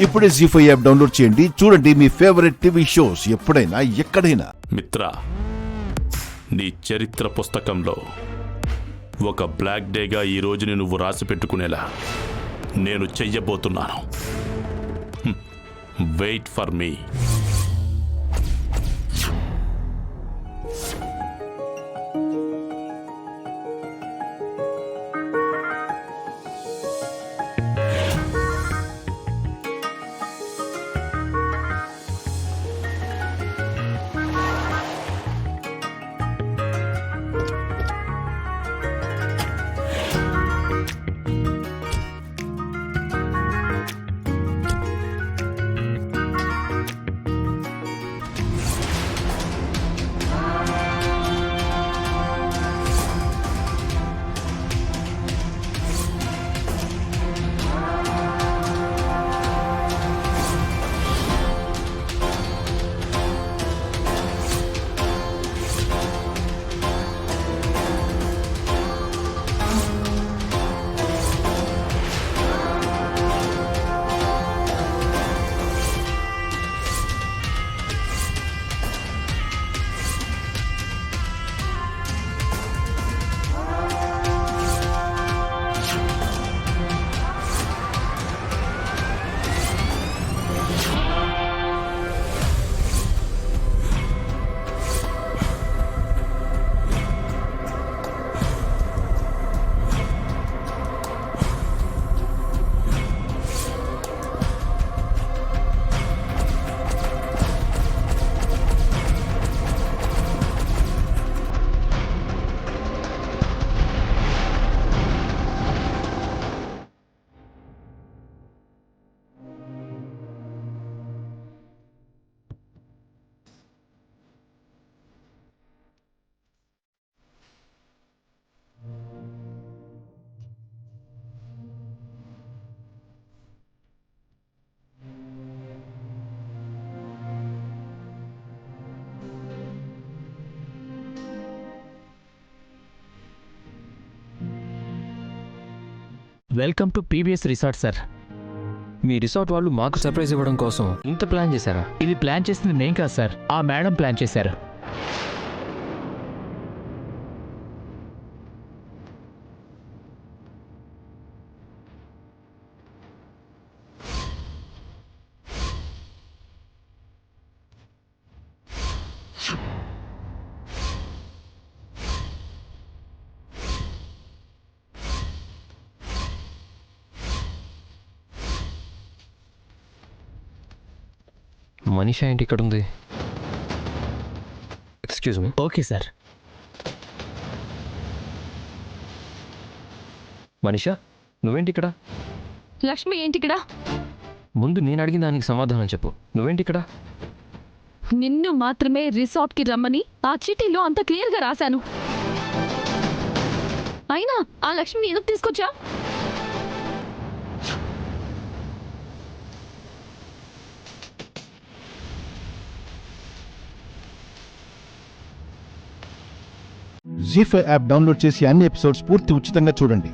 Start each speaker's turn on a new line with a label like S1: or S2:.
S1: ఇప్పుడే జీ5 app download చేయండి. చూడండి మీ ఫేవరెట్ టీవీ షోస్ ఎప్పుడైనా ఎక్కడైనా.
S2: మిత్ర, నీ చరిత్ర పుస్తకంలో ఒక బ్లాక్ డేగా ఈ రోజుని నువ్వు రాసి పెట్టుకునేలా నేను చెయ్యబోతున్నాను. Wait for me.
S3: Welcome to PVS resort sir.
S4: మీ రిసార్ట్ వాళ్ళు మాకు సర్ప్రైజ్ ఇవ్వడం కోసం ఇంత ప్లాన్ చేశారా?
S3: ఇది ప్లాన్ చేసింది నేను కాదు సార్, ఆ మేడం ప్లాన్ చేశారు.
S4: మనీషా ఏంటి ఇక్కడ ఉంది? Excuse me.
S3: Okay sir.
S4: Manisha, నువ్వేంటి ఇక్కడ?
S5: లక్ష్మి ఏంటి ఇక్కడ?
S4: ముందు నేను అడిగిన దానికి సమాధానం చెప్పు. నువ్వేంటి ఇక్కడ?
S5: నిన్ను మాత్రమే రిసార్ట్కి రమ్మని ఆ చీటీలో అంత క్లియర్గా రాశాను. అయినా ఆ లక్ష్మిని ఎందుకు తీసుకొచ్చా?
S1: జీ5 యాప్ డౌన్లోడ్ చేసి అన్ని ఎపిసోడ్స్ పూర్తి ఉచితంగా చూడండి.